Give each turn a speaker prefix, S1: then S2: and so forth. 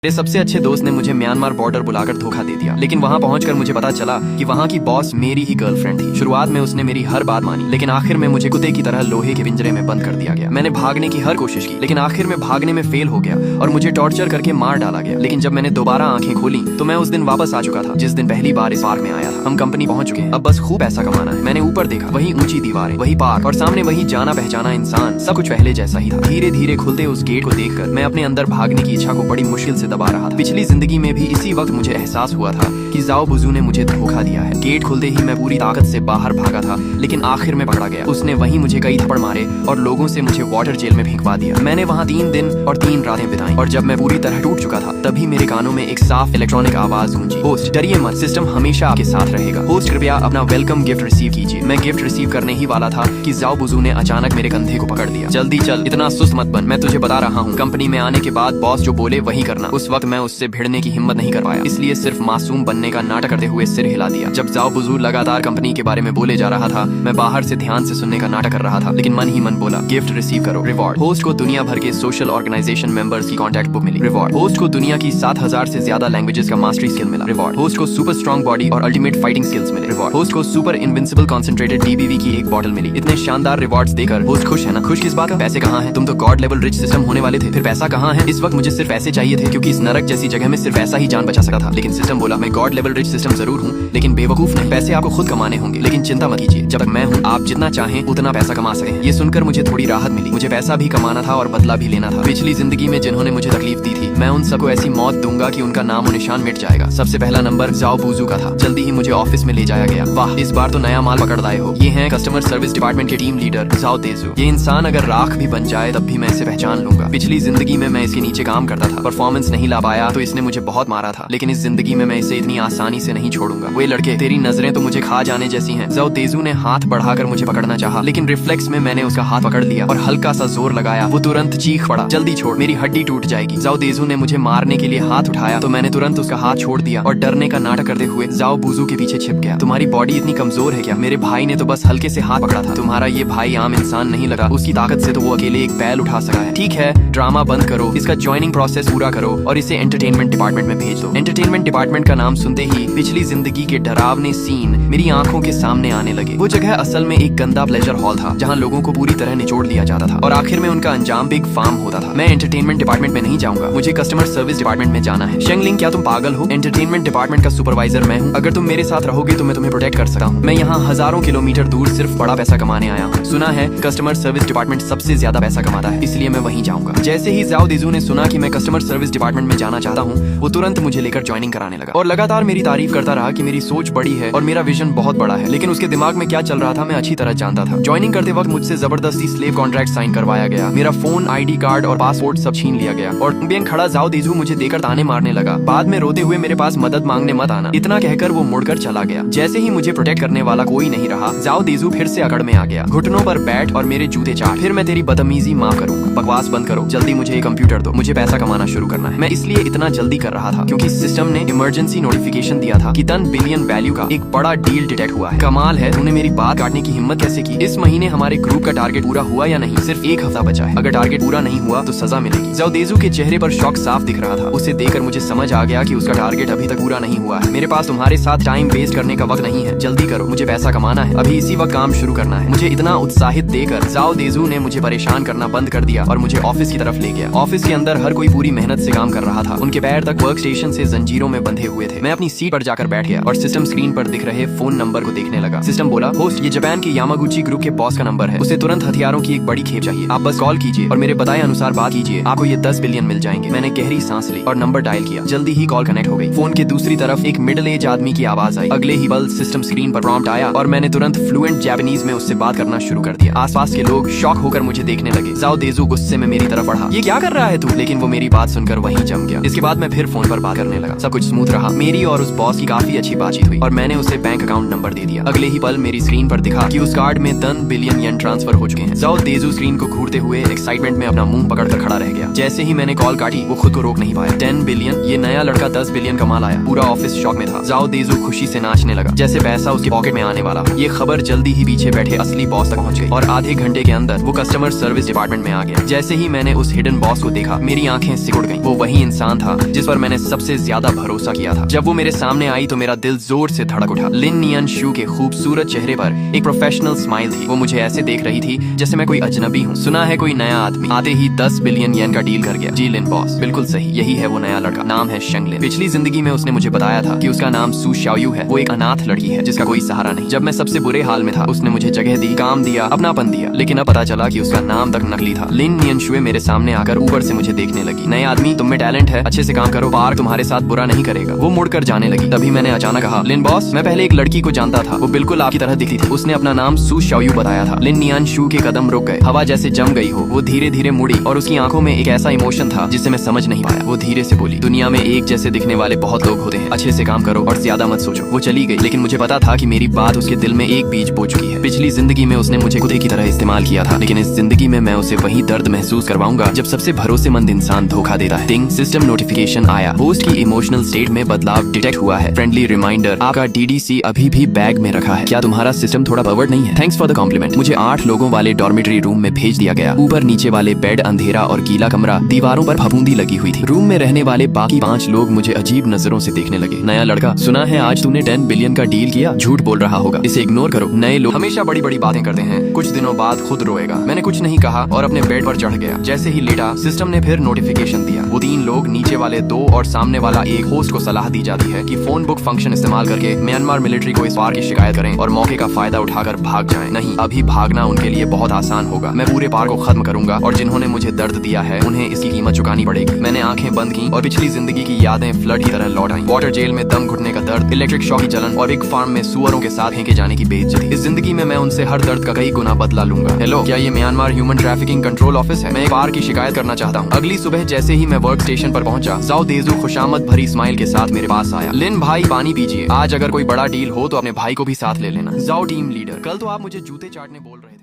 S1: मेरे सबसे अच्छे दोस्त ने मुझे म्यांमार बॉर्डर बुलाकर धोखा दे दिया, लेकिन वहाँ पहुंचकर मुझे पता चला कि वहाँ की बॉस मेरी ही गर्लफ्रेंड थी। शुरुआत में उसने मेरी हर बात मानी, लेकिन आखिर में मुझे कुत्ते की तरह लोहे के पिंजरे में बंद कर दिया गया। मैंने भागने की हर कोशिश की, लेकिन आखिर में भागने में फेल हो गया और मुझे टॉर्चर करके मार डाला गया। लेकिन जब मैंने दोबारा आंखें खोली तो मैं उस दिन वापस आ चुका था जिस दिन पहली बार इस पार्क में आया था। हम कंपनी पहुंच चुके हैं, अब बस खूब पैसा कमाना है। मैंने ऊपर देखा, वही ऊंची दीवारें, वही पार्क और सामने वही जाना पहचाना इंसान। सब कुछ पहले जैसा ही था। धीरे धीरे खुलते उस गेट को देखकर मैं अपने अंदर भागने की इच्छा को बड़ी मुश्किल से दबा रहा था। पिछली जिंदगी में भी इसी वक्त मुझे एहसास हुआ था कि जाओ बुजू ने मुझे धोखा दिया है। गेट खुलते ही मैं पूरी ताकत से बाहर भागा था, लेकिन आखिर में पकड़ा गया। उसने वहीं मुझे कई थप्पड़ मारे और लोगों से मुझे वाटर जेल में भिजवा दिया। मैंने वहाँ 3 दिन और 3 रातें बिताई और जब मैं पूरी तरह टूट चुका था तभी मेरे कानों में एक साफ इलेक्ट्रॉनिक आवाज गूंजी, होस्ट डरिए मत, सिस्टम हमेशा आपके साथ रहेगा। होस्ट कृपया अपना वेलकम गिफ्ट रिसीव कीजिए। मैं गिफ्ट रिसीव करने ही वाला था कि जाओ बुजू ने अचानक मेरे कंधे को पकड़ लिया। जल्दी चल, इतना सुस्त मत बन, मैं तुझे बता रहा हूँ। कंपनी में आने के बाद बॉस जो बोले वही करना। उस वक्त मैं उससे भिड़ने की हिम्मत नहीं कर पाया, इसलिए सिर्फ मासूम बनने का नाटक करते हुए सिर हिला दिया। जब जाओ बुजू लगातार कंपनी के बारे में बोले जा रहा था, मैं बाहर से ध्यान से सुनने का नाटक कर रहा था, लेकिन मन ही मन बोला गिफ्ट रिसीव करो, रिवॉर्ड। होस्ट को दुनिया भर के सोशल ऑर्गेनाइजेशन मेंबर्स की कॉन्टैक्ट बुक मिली, रिवॉर्ड। होस्ट को दुनिया की 7000 से ज्यादा लैंग्वेजेस का मास्टरी स्किल मिला, रिवॉर्ड। होस्ट को सुपर स्ट्रॉन्ग बॉडी और अल्टीमेट फाइटिंग स्किल्स मिले, रिवॉर्ड। होस्ट को सुपर इनविंसिबल कॉन्सेंट्रेटेड डीबीवी की एक बॉटल मिली। इतने शानदार रिवॉर्ड्स देकर होस्ट खुश है ना? खुश किस बात का? पैसे कहाँ हैं? तुम तो गॉड लेवल रिच सिस्टम होने वाले थे, फिर पैसा कहाँ है? इस वक्त मुझे सिर्फ पैसे चाहिए थे, क्योंकि इस नरक जैसी जगह में सिर्फ ऐसा ही जान बचा सकता था। लेकिन सिस्टम बोला, मैं गॉड लेवल रिच सिस्टम जरूर हूँ, लेकिन बेवकूफ नहीं। पैसे आपको खुद कमाने होंगे, लेकिन चिंता मत कीजिए, जब तक मैं हूँ आप जितना चाहें उतना पैसा कमा सकें। ये सुनकर मुझे थोड़ी राहत मिली। मुझे पैसा भी कमाना था और बदला भी लेना था। पिछली जिंदगी में जिन्होंने मुझे तकलीफ दी थी, मैं उन सबको ऐसी मौत दूंगा कि उनका नाम और निशान मिट जाएगा। सबसे पहला नंबर जाओ बुजू का था। जल्दी ही मुझे ऑफिस में ले जाया गया। वाह, इस बार तो नया माल पकड़ लाए हो। ये हैं कस्टमर सर्विस डिपार्टमेंट के टीम लीडर जाओ तेजू। ये इंसान अगर राख भी बन जाए तब भी मैं इसे पहचान लूंगा। पिछली जिंदगी में मैं इसके नीचे काम करता था, परफॉर्मेंस नहीं ला पाया तो इसने मुझे बहुत मारा था, लेकिन इस जिंदगी में मैं इसे इतनी आसानी से नहीं छोड़ूंगा। वे लड़के, तेरी नजरें तो मुझे खा जाने जैसी हैं। जाओ तेजू ने हाथ बढ़ाकर मुझे पकड़ना चाहा, लेकिन रिफ्लेक्स में मैंने उसका हाथ पकड़ लिया और हल्का सा जोर लगाया। वो तुरंत चीख पड़ा, जल्दी छोड़, मेरी हड्डी टूट जाएगी। जाओ तेजू ने मुझे मारने के लिए हाथ उठाया तो मैंने तुरंत उसका हाथ छोड़ दिया और डरने का नाटक करते हुए जाओ बुजू के पीछे छिप गया। तुम्हारी बॉडी इतनी कमजोर है क्या? मेरे भाई ने तो बस हल्के से हाथ पकड़ा था। तुम्हारा ये भाई आम इंसान नहीं लगा, उसकी ताकत से तो वो अकेले एक बैल उठा सका है। ठीक है, ड्रामा बंद करो, इसका ज्वाइनिंग प्रोसेस पूरा करो और इसे एंटरटेनमेंट डिपार्टमेंट में भेज दो। एंटरटेनमेंट डिपार्टमेंट का नाम सुनते ही पिछली जिंदगी के डरावने सीन मेरी आंखों के सामने आने लगे। वो जगह असल में एक गंदा प्लेजर हॉल था जहाँ लोगों को पूरी तरह निचोड़ लिया जाता था और आखिर में उनका अंजाम बिग फार्म होता था। मैं एंटरटेनमेंट डिपार्टमेंट में नहीं जाऊंगा, मुझे कस्टमर सर्विस डिपार्टमेंट में जाना है। शेंगलिंग, क्या तुम पागल हो? एंटरटेनमेंट डिपार्टमेंट का सुपरवाइजर मैं हूँ। अगर तुम मेरे साथ रहोगे तो मैं तुम्हें प्रोटेक्ट कर सकता हूँ। मैं यहाँ हजारों किलोमीटर दूर सिर्फ बड़ा पैसा कमाने आया हूँ। सुना है कस्टमर सर्विस डिपार्टमेंट सबसे ज्यादा पैसा कमाता है, इसलिए मैं वहीं जाऊंगा। जैसे ही जाओ देजू ने सुना कि मैं कस्टमर सर्विस डिपार्टमेंट में जाना चाहता हूँ, वो तुरंत मुझे लेकर ज्वाइनिंग कराने लगा और लगातार मेरी तारीफ करता रहा कि मेरी सोच बड़ी है और मेरा विजन बहुत बड़ा है। लेकिन उसके दिमाग में क्या चल रहा था मैं अच्छी तरह जानता था। ज्वाइनिंग करते वक्त मुझसे जबरदस्ती स्लेव कॉन्ट्रैक्ट साइन करवाया गया। मेरा फोन, आईडी कार्ड और पासपोर्ट सब छीन लिया गया और बेंग खड़ा जाओ देजू मुझे देकर ताने मारने लगा। बाद में रोते हुए मेरे पास मदद मांगने मत आना, इतना कहकर वो मुड़कर चला गया। जैसे ही मुझे प्रोटेक्ट करने वाला कोई नहीं रहा, जाओ देजू फिर से अकड़ में आ गया। घुटनों पर बैठ और मेरे जूते चाट, फिर मैं तेरी बदतमीजी माफ करूंगा। बकवास बंद करो, जल्दी मुझे एक कंप्यूटर दो, मुझे पैसा कमाना शुरू करना है। मैं इसलिए इतना जल्दी कर रहा था क्योंकि सिस्टम ने इमरजेंसी नोटिफिकेशन दिया था कि 10 बिलियन वैल्यू का एक बड़ा डील डिटेक्ट हुआ है। कमाल है, तूने मेरी बात काटने की हिम्मत कैसे की? इस महीने हमारे ग्रुप का टारगेट पूरा हुआ या नहीं? सिर्फ 1 हफ्ता बचा है, अगर टारगेट पूरा नहीं हुआ तो सजा मिलेगी। जाओ देजू के चेहरे पर शॉक साफ दिख रहा था। उसे देखकर मुझे समझ आ गया कि उसका टारगेट अभी तक पूरा नहीं हुआ है। मेरे पास तुम्हारे साथ टाइम वेस्ट करने का वक्त नहीं है, जल्दी करो, मुझे पैसा कमाना है, अभी इसी वक्त काम शुरू करना है। मुझे इतना उत्साहित देकर जाओ देजू ने मुझे परेशान करना बंद कर दिया और मुझे ऑफिस की तरफ ले गया। ऑफिस के अंदर हर कोई पूरी मेहनत से काम कर रहा था। उनके पैर तक वर्क स्टेशन से जंजीरों में बंधे हुए थे। मैं अपनी सीट पर जाकर बैठ गया और सिस्टम स्क्रीन पर दिख रहे फोन नंबर को देखने लगा। सिस्टम बोला, होस्ट ये जापान के यामागुची ग्रुप के बॉस का नंबर है, उसे तुरंत हथियारों की एक बड़ी खेप चाहिए। आप बस कॉल कीजिए और मेरे बताए अनुसार बात कीजिए, आपको ये 10 बिलियन मिल जाएंगे। मैंने गहरी सांस ली और नंबर डायल किया। जल्दी ही कॉल कनेक्ट हो गई। फोन के दूसरी तरफ एक मिडिल एज आदमी की आवाज आई। अगले ही पल सिस्टम स्क्रीन पर प्रॉम्प्ट आया और मैंने तुरंत फ्लुएंट जापानीज में उससे बात करना शुरू कर दिया। आसपास के लोग शॉक होकर मुझे देखने लगे। जाओ देजू गुस्से में मेरी तरफ बढ़ा, ये क्या कर रहा है तू? लेकिन वो मेरी बात सुनकर वहीं जम गया। इसके बाद मैं फिर फोन पर बात करने लगा। सब कुछ स्मूथ रहा। मेरी और उस बॉस की काफी अच्छी बातचीत हुई और मैंने उसे बैंक अकाउंट नंबर दे दिया। अगले ही पल मेरी स्क्रीन पर दिखा कि उस कार्ड में 10 बिलियन येन ट्रांसफर हो चुके हैं। जाओ देजू स्क्रीन को घूरते हुए एक्साइटमेंट में अपना मुंह पकड़कर खड़ा रह गया। जैसे ही मैंने कॉल काटी वो खुद को रोक नहीं पाया। 10 बिलियन। ये नया लड़का 10 बिलियन कमा लाया। पूरा ऑफिस शॉक में था। जाओ देजू खुशी से नाचने लगा जैसे पैसा उसके पॉकेट में आने वाला। ये खबर जल्दी ही पीछे बैठे असली बॉस तक पहुंच गई और आधे घंटे के अंदर वो कस्टमर सर्विस डिपार्टमेंट में आ गया। जैसे ही मैंने उस हिडन बॉस को देखा मेरी आंखें सिकुड़ गईं। वो वही इंसान था जिस पर मैंने सबसे ज्यादा भरोसा किया था। जब वो मेरे सामने आई तो मेरा दिल जोर से धड़क उठा। लिन नियन शू के खूबसूरत चेहरे पर एक प्रोफेशनल स्माइल थी। वो मुझे ऐसे देख रही थी जैसे मैं कोई अजनबी हूँ। सुना है कोई नया आदमी आते ही 10 बिलियन येन का डील कर गया। जी लिन बॉस, बिल्कुल सही, यही है वो नया लड़का। नाम है शेंग लिन। पिछली जिंदगी में उसने मुझे बताया था कि उसका नाम सू शाओयू है। वो एक अनाथ लड़की है जिसका कोई सहारा नहीं। जब मैं सबसे बुरे हाल में था उसने मुझे जगह दी, काम दिया, अपनापन दिया। लेकिन अब पता चला कि उसका नाम तक नकली था। लिन नियन शुए मेरे सामने आकर ऊपर से मुझे देखने लगी। नए आदमी, तुम में टैलेंट है, अच्छे से काम करो, पार्क तुम्हारे साथ बुरा नहीं करेगा। वो मुड़कर जाने लगी। तभी मैंने अचानक कहा, लिन बॉस, मैं पहले एक लड़की को जानता था। वो बिल्कुल आपकी तरह दिखती थी। उसने अपना नाम सू शाओयू बताया था। लिन नियन शू के कदम रुक गए। हवा जैसे जम गई हो। वो धीरे धीरे मुड़ी और उसकी आंखों में एक ऐसा इमोशन था जिसे मैं समझ नहीं पाया। वो धीरे से बोली, दुनिया में एक जैसे दिखने वाले बहुत लोग होते हैं, अच्छे से काम करो और ज्यादा मत सोचो। वो चली गई लेकिन मुझे पता था कि मेरी बात उसके दिल में एक बीज बो चुकी है। पिछली जिंदगी में उसने मुझे कुत्ते की तरह इस्तेमाल किया था, लेकिन इस जिंदगी में मैं उसे वही दर्द महसूस करवाऊंगा जब सबसे भरोसेमंद इंसान धोखा देता है। टिंग सिस्टम नोटिफिकेशन आया। होस्ट की इमोशनल स्टेट में बदलाव डिटेक्ट हुआ है। फ्रेंडली रिमाइंडर, आपका डीडीसी अभी भी बैग में रखा है। क्या तुम्हारा सिस्टम थोड़ा परवर्ड नहीं है? Thanks for the compliment. मुझे 8 लोगों वाले डॉर्मेटरी रूम में भेज दिया गया। ऊपर नीचे वाले बेड अंधेरा और गीला कमरा, दीवारों पर फफूंदी लगी हुई थी। रूम में रहने वाले बाकी 5 लोग मुझे अजीब नजरों से देखने लगे। नया लड़का, सुना है आज तूने 10 बिलियन का डील किया। झूठ बोल रहा होगा, इसे इग्नोर करो। नए लोग हमेशा बड़ी बड़ी बातें करते हैं, कुछ दिनों बाद खुद रोएगा। मैंने कुछ नहीं कहा और अपने बेड पर चढ़ गया। जैसे ही लेटा सिस्टम ने फिर नोटिफिकेशन दिया। वो 3 लोग, नीचे वाले 2 और सामने वाला 1 होस्ट को सलाह दी जाती है कि फोन बुक फंक्शन इस्तेमाल करके म्यांमार मिलिट्री को इस वार की शिकायत करें और मौके का फायदा उठाकर भाग जाएं। नहीं, अभी भागना उनके लिए बहुत आसान होगा। मैं पूरे पार को खत्म करूंगा और जिन्होंने मुझे दर्द दिया है उन्हें इसकी कीमत चुकानी पड़ेगी। मैंने आंखें बंद की और पिछली जिंदगी की यादें फ्लड की तरह लौट आई। वाटर जेल में दम घुटने का दर्द, इलेक्ट्रिक शॉक की जलन और एक फार्म में सुअरों के साथ फेंके जाने की बेइज्जती। इस जिंदगी में मैं उनसे हर दर्द का कई गुना बदला लूंगा। हेलो, क्या ये Myanmar human trafficking control office है? मैं एक वार की शिकायत करना चाहता हूँ। अगली सुबह जैसे ही मैं वर्क स्टेशन पर पहुंचा, जाओ देजू खुशामद भरी स्माइल के साथ मेरे पास आया। लिन भाई, पानी पीजिए। आज अगर कोई बड़ा डील हो तो अपने भाई को भी साथ ले लेना। जाओ टीम लीडर, कल तो आप मुझे जूते चाटने बोल रहे थे।